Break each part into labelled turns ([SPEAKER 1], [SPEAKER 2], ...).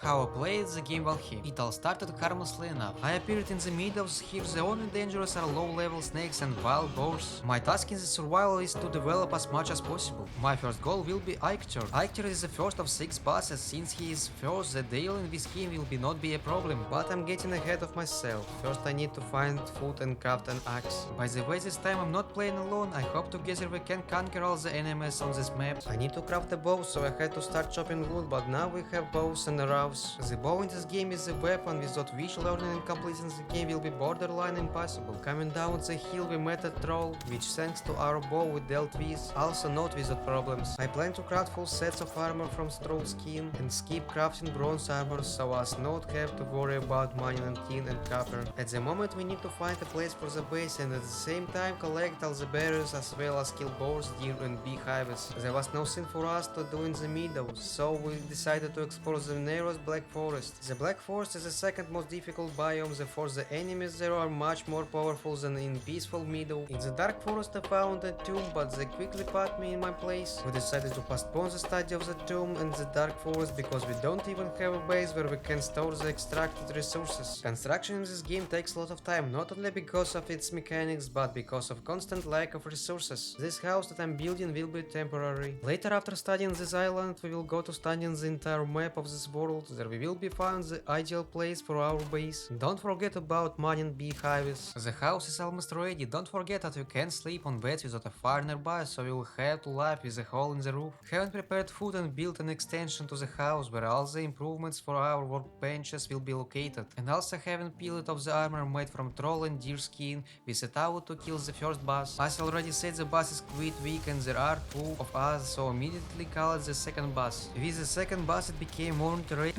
[SPEAKER 1] how I played the game Valheim. It all started harmlessly enough. I appeared in the meadows. Here the only dangerous are low-level snakes and wild boars. My task in the survival is to develop as much as possible. My first goal will be Eichter. Eichter is the first of 6 bosses. Since he is first, the dealing with him will not be a problem. But I'm getting ahead of myself. First I need to find food and craft an axe. By the way, this time I'm not playing alone. I hope together we can conquer all the enemies on this map. I need to craft a bow, so I had to start chopping wood, but now we have bows and arrows. The bow in this game is a weapon, without which learning and completing the game will be borderline impossible. Coming down the hill we met a troll, which thanks to our bow we dealt with, also not without problems. I plan to craft full sets of armor from troll skin and skip crafting bronze armor so as not have to worry about money and tin and copper. At the moment we need to find a place for the base and at the same time collect all the berries as well as kill boars, deer and beehives. There was nothing for us to do in the meadows, so we decided to explore the nearest Black Forest. The Black Forest is the second most difficult biome, therefore the enemies there are much more powerful than in peaceful meadow. In the Dark Forest I found a tomb, but they quickly put me in my place. We decided to postpone the study of the tomb and the Dark Forest because we don't even have a base where we can store the extracted resources. Construction in this game takes a lot of time, not only because of its mechanics, but because of constant lack of resources. This house that I'm building will be temporary. Later, after studying this island, we will go to studying the entire map of this world. There we will be found the ideal place for our base. Don't forget about money and beehives. The house is almost ready. Don't forget that you can sleep on beds without a fire nearby, so you'll have to live with a hole in the roof. Haven't prepared food and built an extension to the house where all the improvements for our workbenches will be located. And also haven't peeled off the armor made from troll and deer skin. We set out to kill the first boss. As I already said, the boss is quite weak and there are 2 of us, so immediately called the second boss. With the second boss it became more interesting.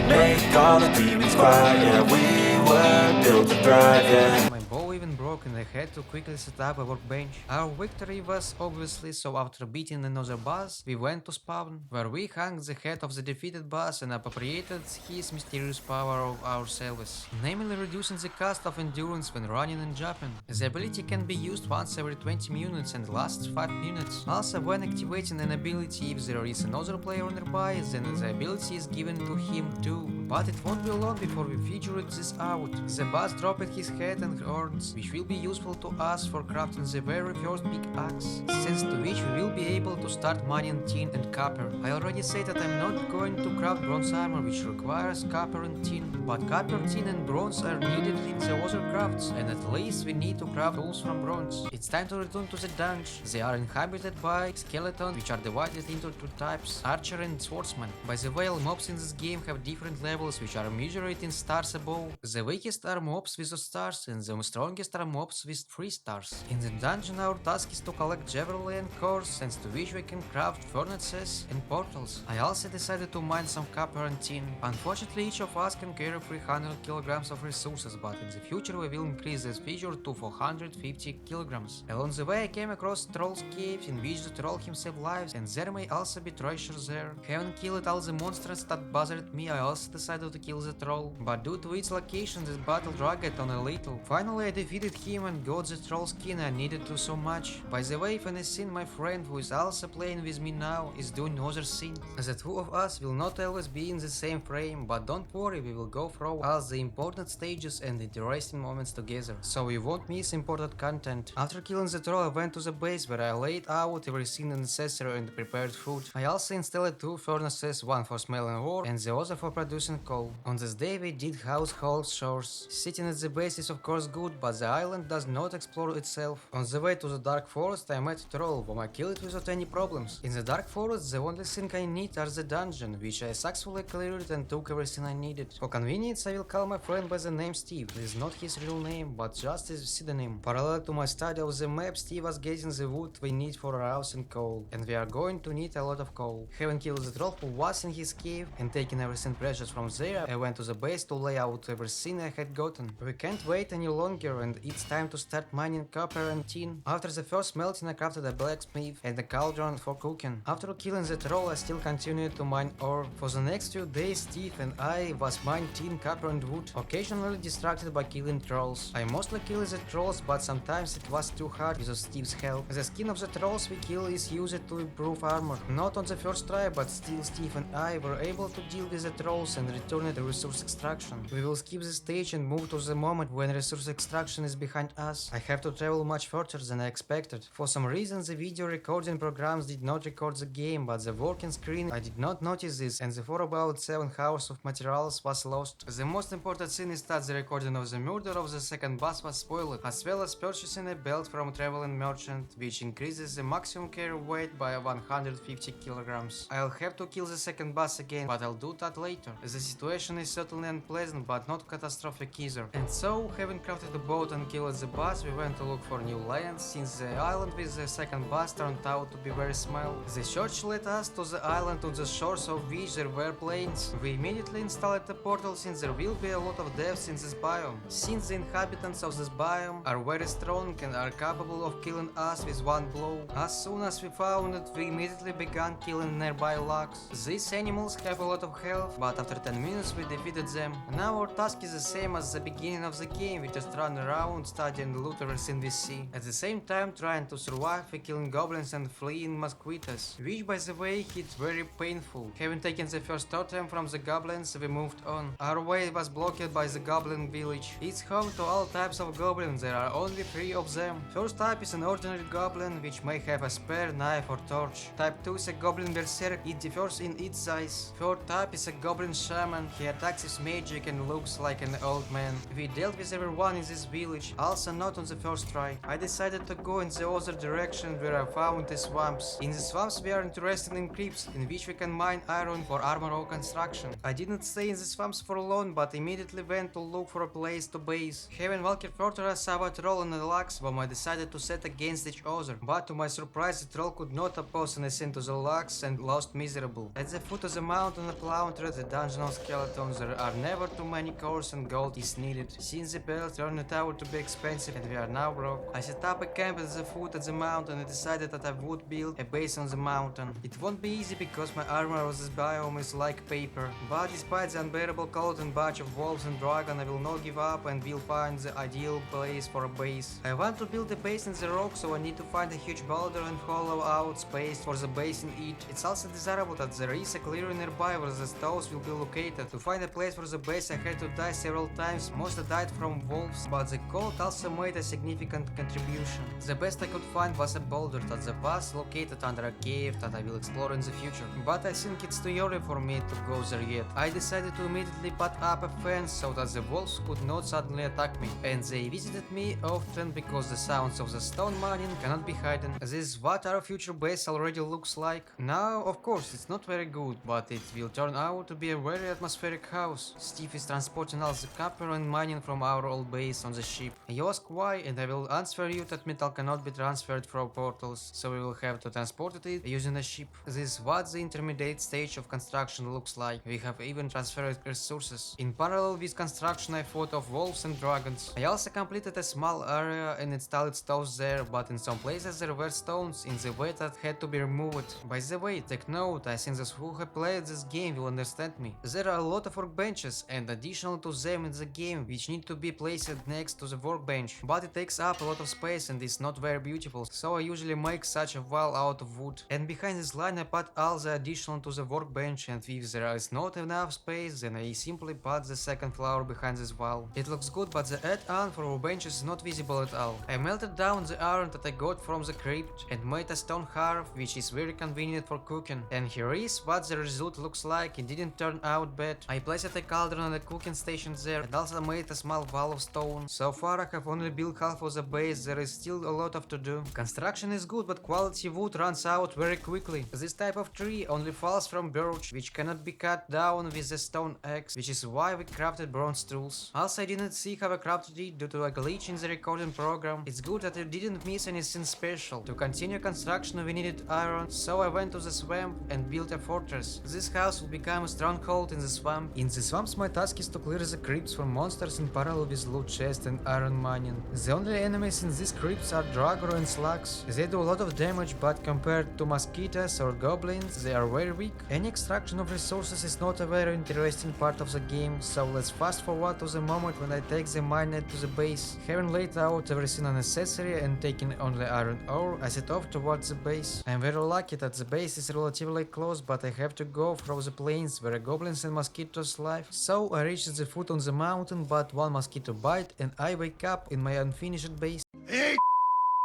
[SPEAKER 2] Make all the demons quiet, yeah, we were built to thrive, yeah.
[SPEAKER 1] My bow even broke and I had to quickly set up a workbench. Our victory was obviously, so after beating another boss, we went to spawn, where we hung the head of the defeated boss and appropriated his mysterious power of ourselves, namely reducing the cost of endurance when running and jumping. The ability can be used once every 20 minutes and lasts 5 minutes. Also, when activating an ability, if there is another player nearby, then the ability is given to him too. But it won't be long before we figured this out. The boss dropped his head and horns, which will be useful to us for crafting the very first big axe, thanks to which we will be able to start mining tin and copper. I already said that I'm not going to craft bronze armor, which requires copper and tin, but copper, tin and bronze are needed in the other crafts, and at least we need to craft tools from bronze. It's time to return to the dungeon. They are inhabited by skeletons, which are divided into 2 types, archer and swordsman. By the way, all mobs in this game have different levels, which are measured in stars above. The weakest are mobs with 0 stars, and the strongest are mobs with 3 stars. In the dungeon, our task is to collect javelin and cores, thanks to which we can craft furnaces and portals. I also decided to mine some copper and tin. Unfortunately, each of us can carry 300 kilograms of resources, but in the future we will increase this figure to 450 kilograms. Along the way I came across Troll's cave, in which the troll himself lives, and there may also be treasures there. Having killed all the monsters that bothered me, I also decided to kill the troll, but due to its location this battle dragged on a little. Finally I defeated him and got the troll skin I needed to so much. By the way, Fanessine, my friend who is also playing with me now, is doing other thing. The 2 of us will not always be in the same frame, but don't worry, we will go through all the important stages and interesting moments together, so you won't miss important content. After killing the troll I went to the base where I laid out everything necessary and prepared food. I also installed 2 furnaces, one for smelling ore and the other for producing coal. On this day we did household chores. Sitting at the base is of course good, but the island does not explore itself. On the way to the Dark Forest I met a troll, whom I killed without any problems. In the Dark Forest the only thing I need are the dungeon, which I successfully cleared and took everything I needed. For convenience I will call my friend by the name Steve. This is not his real name, but just his pseudonym. Parallel to my study of the map, Steve was getting the wood we need for our house and coal, and we are going to need a lot of coal. Having killed the troll who was in his cave and taking everything precious from from there I went to the base to lay out everything I had gotten. We can't wait any longer and it's time to start mining copper and tin. After the first melting I crafted a blacksmith and a cauldron for cooking. After killing the troll I still continued to mine ore. For the next 2 days Steve and I was mining tin, copper and wood, occasionally distracted by killing trolls. I mostly kill the trolls but sometimes it was too hard with Steve's help. The skin of the trolls we kill is used to improve armor. Not on the first try but still Steve and I were able to deal with the trolls and return to resource extraction. We will skip the stage and move to the moment when resource extraction is behind us. I have to travel much further than I expected. For some reason the video recording programs did not record the game, but the working screen I did not notice this and for about 7 hours of materials was lost. The most important thing is that the recording of the murder of the second boss was spoiled, as well as purchasing a belt from a traveling merchant, which increases the maximum carry weight by 150 kilograms. I'll have to kill the second boss again, but I'll do that later. The situation is certainly unpleasant, but not catastrophic either. And so, having crafted the boat and killed the boss, we went to look for new lands, since the island with the second boss turned out to be very small. The search led us to the island on the shores of which there were plains. We immediately installed a portal since there will be a lot of deaths in this biome. Since the inhabitants of this biome are very strong and are capable of killing us with one blow. As soon as we found it, we immediately began killing nearby logs. These animals have a lot of health, but after 10 minutes we defeated them. Now our task is the same as the beginning of the game, we just run around, study and loot everything we see. At the same time trying to survive by killing goblins and fleeing mosquitoes, which by the way hit very painful. Having taken the first totem from the goblins, we moved on. Our way was blocked by the goblin village. It's home to all types of goblins, there are only 3 of them. First type is an ordinary goblin, which may have a spear, knife or torch. Type 2 is a goblin berserk, it differs in its size. Third type is a goblin shaman, he attacks with magic and looks like an old man. We dealt with everyone in this village, also not on the first try. I decided to go in the other direction where I found the swamps. In the swamps we are interested in crypts, in which we can mine iron for armor or construction. I didn't stay in the swamps for long, but immediately went to look for a place to base. Having walked further I saw a troll and a lux, whom I decided to set against each other. But to my surprise the troll could not oppose anything to the lux and lost miserable. At the foot of the mountain of Laundry, the dungeon of skeletons, there are never too many cores and gold is needed. Since the bell turned out to be expensive and we are now broke, I set up a camp at the foot of the mountain and decided that I would build a base on the mountain. It won't be easy because my armor of this biome is like paper, but despite the unbearable cold and bunch of wolves and dragons I will not give up and will find the ideal place for a base. I want to build a base in the rock, so I need to find a huge boulder and hollow out space for the base in it. It's also desirable that there is a clearing nearby where the stones will be located. To find a place for the base I had to die several times, mostly died from wolves, but the cold also made a significant contribution. The best I could find was a boulder at the pass located under a cave that I will explore in the future, but I think it's too early for me to go there yet. I decided to immediately put up a fence so that the wolves could not suddenly attack me, and they visited me often because the sounds of the stone mining cannot be hidden. This is what our future base already looks like. Now, of course, it's not very good, but it will turn out to be a very atmospheric house. Steve is transporting all the copper and mining from our old base on the ship. You ask why, and I will answer you that metal cannot be transferred from portals, so we will have to transport it using a ship. This is what the intermediate stage of construction looks like. We have even transferred resources. In parallel with construction I fought off wolves and dragons. I also completed a small area and installed stones there, but in some places there were stones in the way that had to be removed. By the way, take note, I think those who have played this game will understand me. There are a lot of workbenches and additional to them in the game which need to be placed next to the workbench, but it takes up a lot of space and is not very beautiful, so I usually make such a wall out of wood. And behind this line I put all the additional to the workbench, and if there is not enough space then I simply put the second floor behind this wall. It looks good, but the add-on for workbenches is not visible at all. I melted down the iron that I got from the crypt and made a stone hearth which is very convenient for cooking. And here is what the result looks like. It didn't turn out bad. I placed a cauldron and a cooking station there and also made a small wall of stone. So far I have only built half of the base, there is still a lot of to do. Construction is good, but quality wood runs out very quickly. This type of tree only falls from birch, which cannot be cut down with a stone axe, which is why we crafted bronze tools. Also I didn't see how I crafted it due to a glitch in the recording program. It's good that I didn't miss anything special. To continue construction we needed iron, so I went to the swamp and built a fortress. This house will become a stronghold in the swamp. In the swamps my task is to clear the crypts from monsters in parallel with loot chest and iron mining. The only enemies in these crypts are Dragro and slugs. They do a lot of damage, but compared to mosquitoes or goblins, they are very weak. Any extraction of resources is not a very interesting part of the game, so let's fast forward to the moment when I take the minenet to the base. Having laid out everything unnecessary and taking only iron ore, I set off towards the base. I am very lucky that the base is relatively close, but I have to go through the plains where goblins and mosquitoes live. So I reach the foot on the mountain, but one mosquito bite and I wake up in my unfinished base.
[SPEAKER 3] 8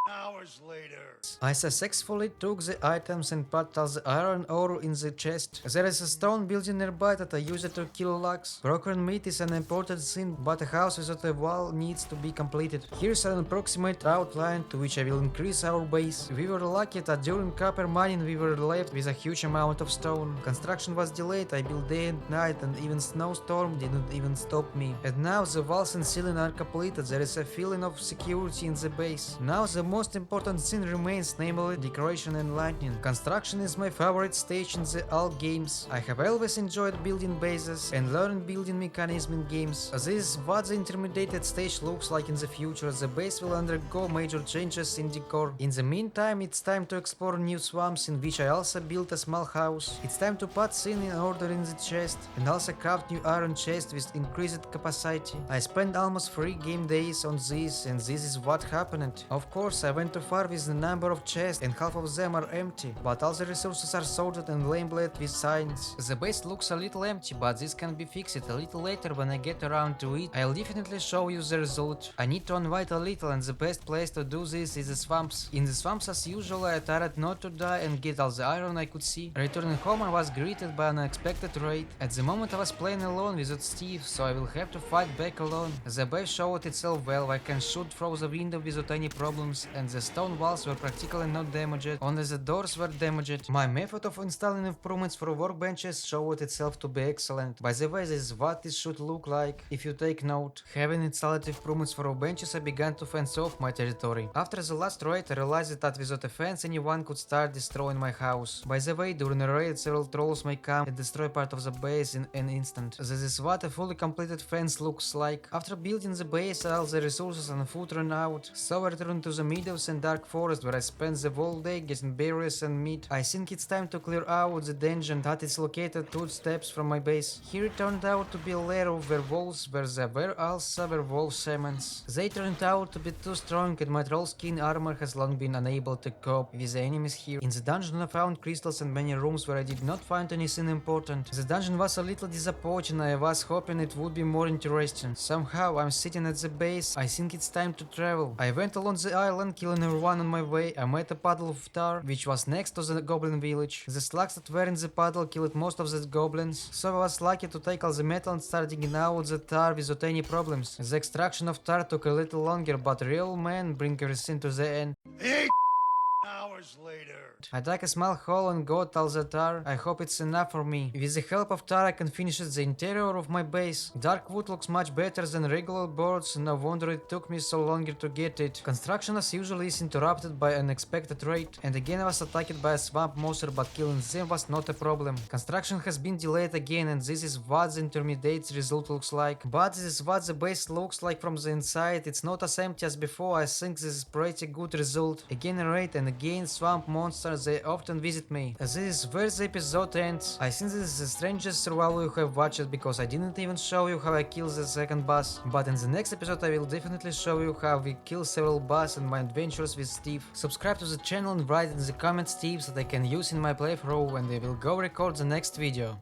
[SPEAKER 3] hours later.
[SPEAKER 1] I successfully took the items and put all the iron ore in the chest. There is a stone building nearby that I use it to kill lugs. Broken meat is an important thing, but a house without a wall needs to be completed. Here's an approximate outline to which I will increase our base. We were lucky that during copper mining we were left with a huge amount of stone. Construction was delayed, I built day and night, and even snowstorm didn't even stop me. And now the walls and ceiling are completed, there is a feeling of security in the base. Now the most important thing remains, namely decoration and lighting. Construction is my favorite stage in all games. I have always enjoyed building bases and learning building mechanism in games. This is what the intermediate stage looks like in the future. The base will undergo major changes in decor. In the meantime, it's time to explore new swamps, in which I also built a small house. It's time to put things in order in the chest and also craft new iron chest with increased capacity. I spent almost 3 game days on this, and this is what happened. Of course, I went too far with the number of chests and half of them are empty, but all the resources are sorted and labeled with signs. The base looks a little empty, but this can be fixed a little later when I get around to it. I'll definitely show you the result. I need to unwrite a little, and the best place to do this is the swamps. In the swamps as usual, I tried not to die and get all the iron I could see. Returning home I was greeted by an unexpected raid. At the moment I was playing alone without Steve, so I will have to fight back alone. The base showed itself well, I can shoot through the window without any problems, and the stone walls were practically not damaged, only the doors were damaged. My method of installing improvements for workbenches showed itself to be excellent. By the way, this is what it should look like, if you take note. Having installed improvements for workbenches, I began to fence off my territory. After the last raid, I realized that without a fence anyone could start destroying my house. By the way, during a raid several trolls may come and destroy part of the base in an instant. This is what a fully completed fence looks like. After building the base, all the resources and food ran out, so I returned to the meadows and dark forest where I spent the whole day getting berries and meat. I think it's time to clear out the dungeon that is located 2 steps from my base. Here it turned out to be a lair of werewolves where there were also werewolf shamans. They turned out to be too strong and my troll skin armor has long been unable to cope with the enemies here. In the dungeon I found crystals and many rooms where I did not find anything important. The dungeon was a little disappointing, I was hoping it would be more interesting. Somehow I'm sitting at the base, I think it's time to travel. I went along the island killing everyone on my way. I met a puddle of tar which was next to the goblin village. The slugs that were in the puddle killed most of the goblins, so I was lucky to take all the metal and start digging out the tar without any problems. The extraction of tar took a little longer, but real men bring everything to the end.
[SPEAKER 3] 8 hours later.
[SPEAKER 1] I dug a small hole and got all the tar. I hope it's enough for me. With the help of tar I can finish the interior of my base. Dark wood looks much better than regular boards, no wonder it took me so longer to get it. Construction as usual is interrupted by an unexpected raid, and again I was attacked by a swamp monster, but killing them was not a problem. Construction has been delayed again, and this is what the intermediate result looks like. But this is what the base looks like from the inside. It's not as empty as before. I think this is pretty good result. Again a raid and again swamp monsters, they often visit me. This is where the episode ends. I think this is the strangest survival you have watched, because I didn't even show you how I kill the second boss. But in the next episode I will definitely show you how we kill several boss and my adventures with Steve. Subscribe to the channel and write in the comments tips that I can use in my playthrough, and I will go record the next video.